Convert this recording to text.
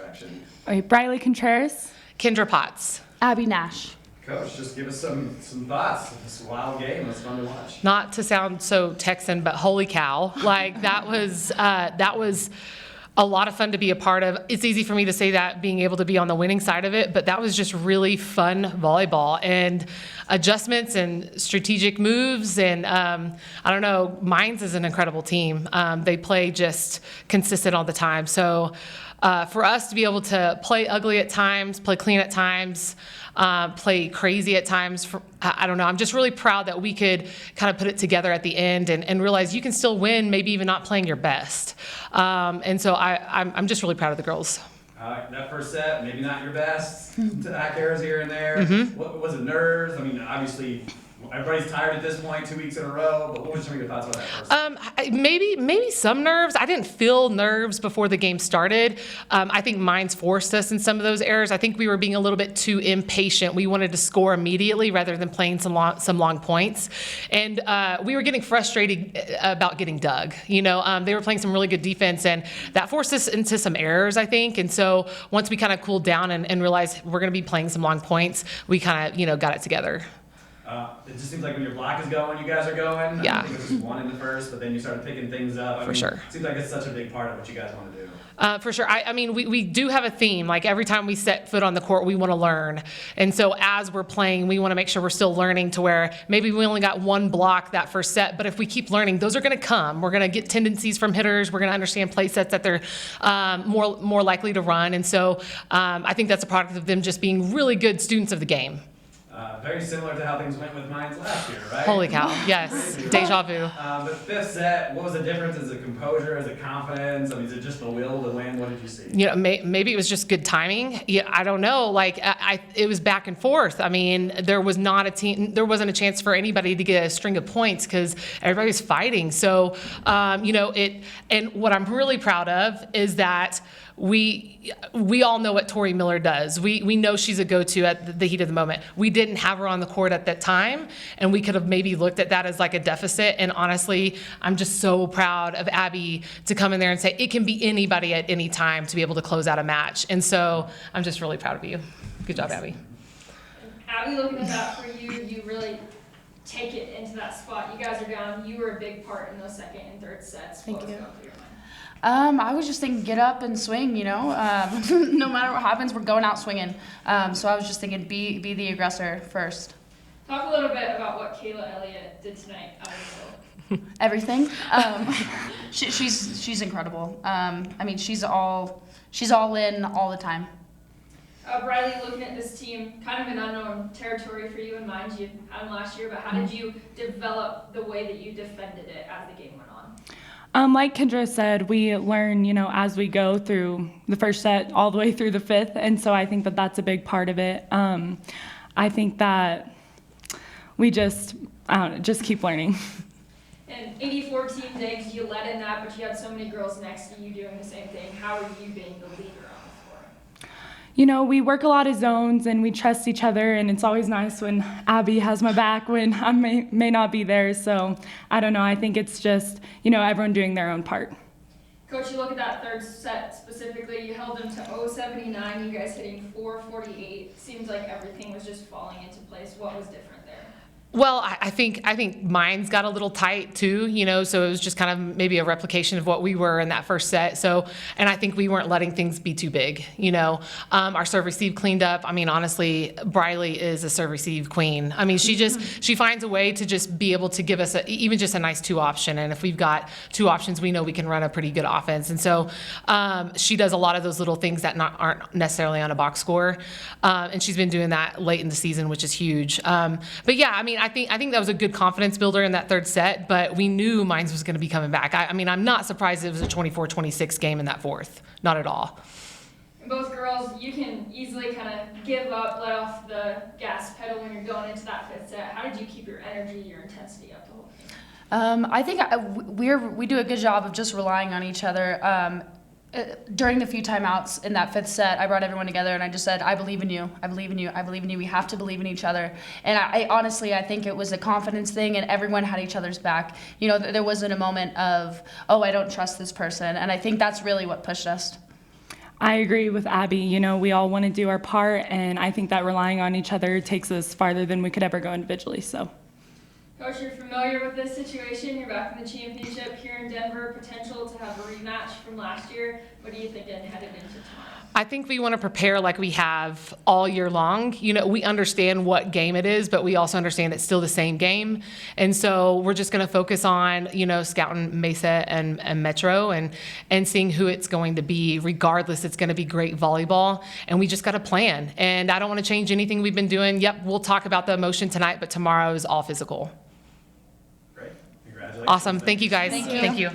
section. All right, Bryli Contreras. Kendra Potts. Abby Nash. Coach, just give us some thoughts. This wild game. It was fun to watch. Not to sound so Texan, but holy cow. Like, that was a lot of fun to be a part of. It's easy for me to say that, being able to be on the winning side of it, but that was just really fun volleyball and adjustments and strategic moves. And I don't know, Mines is an incredible team. They play just consistent all the time. So for us to be able to play ugly at times, play clean at times, play crazy at times, I don't know. I'm just really proud that we could kind of put it together at the end and realize you can still win, maybe even not playing your best. And so I'm just really proud of the girls. That first set, maybe not your best, back errors here and there. What was it, nerves? I mean, obviously, everybody's tired at this point, 2 weeks in a row, but what were some of your thoughts on that first set? Maybe some nerves. I didn't feel nerves before the game started. I think Mines forced us in some of those errors. I think we were being a little bit too impatient. We wanted to score immediately rather than playing some long points. And we were getting frustrated about getting dug. You know, they were playing some really good defense, and that forced us into some errors, I think. And so once we kind of cooled down and realized we're going to be playing some long points, we kind of, got it together. It just seems like when your block is going, you guys are going. Yeah. I think it was just one in the first, but then you started picking things up. For sure. It seems like it's such a big part of what you guys want to do. For sure. I mean, we do have a theme. Like, every time we set foot on the court, we want to learn. And so as we're playing, we want to make sure we're still learning to where maybe we only got one block that first set, but if we keep learning, those are going to come. We're going to get tendencies from hitters. We're going to understand play sets that they're more likely to run. And so I think that's a product of them just being really good students of the game. Very similar to how things went with Mines last year, right? Holy cow, yes, deja vu. The fifth set, what was the difference? Is it composure? Is it confidence? I mean, is it just the will to win? What did you see? You know, maybe it was just good timing. Yeah, I don't know. Like, it was back and forth. I mean, there wasn't a chance for anybody to get a string of points because everybody was fighting. So, and what I'm really proud of is that we all know what Tori Miller does. We know she's a go-to at the heat of the moment. We didn't have her on the court at that time, and we could have maybe looked at that as like a deficit. And honestly, I'm just so proud of Abby to come in there and say it can be anybody at any time to be able to close out a match. And so I'm just really proud of you. Good job, Abby. Abby, looking at that for you, you really take it into that spot. You guys are down. You were a big part in those second and third sets. Thank you. Going through your mind? I was just thinking, get up and swing, no matter what happens, we're going out swinging. So I was just thinking, be the aggressor first. Talk a little bit about what Kayla Elliott did tonight out of the field. Everything. She's incredible. I mean, she's all in all the time. Bryli, looking at this team, kind of an unknown territory for you, and mind you had them last year, but how did you develop the way that you defended it as the game went on? Like Kendra said, we learn, as we go through the first set all the way through the fifth, and so I think that that's a big part of it. I think that we just keep learning. And 84 team days, you led in that, but you had so many girls next to you doing the same thing. How are you being the leader on the floor? We work a lot of zones and we trust each other, and it's always nice when Abby has my back when I may not be there. So I don't know. I think it's just, everyone doing their own part. Coach, you look at that third set specifically, you held them to 0.79, you guys hitting 4.48. Seems like everything was just falling into place. What was different there? Well, I think Mines got a little tight too, so it was just kind of maybe a replication of what we were in that first set. So, and I think we weren't letting things be too big, Our serve receive cleaned up. I mean, honestly, Bryli is a serve receive queen. I mean, she finds a way to just be able to give us even just a nice two option. And if we've got two options, we know we can run a pretty good offense. And so she does a lot of those little things that aren't necessarily on a box score. And she's been doing that late in the season, which is huge. But yeah, I mean, I think that was a good confidence builder in that third set, but we knew Mines was going to be coming back. I mean, I'm not surprised it was a 24-26 game in that fourth. Not at all. Both girls, you can easily kind of give up, let off the gas pedal when you're going into that fifth set. How did you keep your energy, your intensity up the whole game? I think we do a good job of just relying on each other. During the few timeouts in that fifth set, I brought everyone together and I just said, I believe in you, I believe in you, I believe in you. We have to believe in each other. And I honestly, I think it was a confidence thing and everyone had each other's back. There wasn't a moment of, oh, I don't trust this person. And I think that's really what pushed us. I agree with Abby. You know, we all want to do our part, and I think that relying on each other takes us farther than we could ever go individually. So, Coach, you're familiar with this situation. You're back in the championship here in Denver. Potential to have a rematch from last year. What are you thinking headed into tomorrow? I think we want to prepare like we have all year long. You know, we understand what game it is, but we also understand it's still the same game. And so we're just going to focus on, you know, scouting Mesa and Metro and seeing who it's going to be. Regardless, it's going to be great volleyball. And we just got to plan. And I don't want to change anything we've been doing. Yep, we'll talk about the emotion tonight, but tomorrow is all physical. Great. Congratulations. Awesome. Thank you, guys. Thank you. Thank you.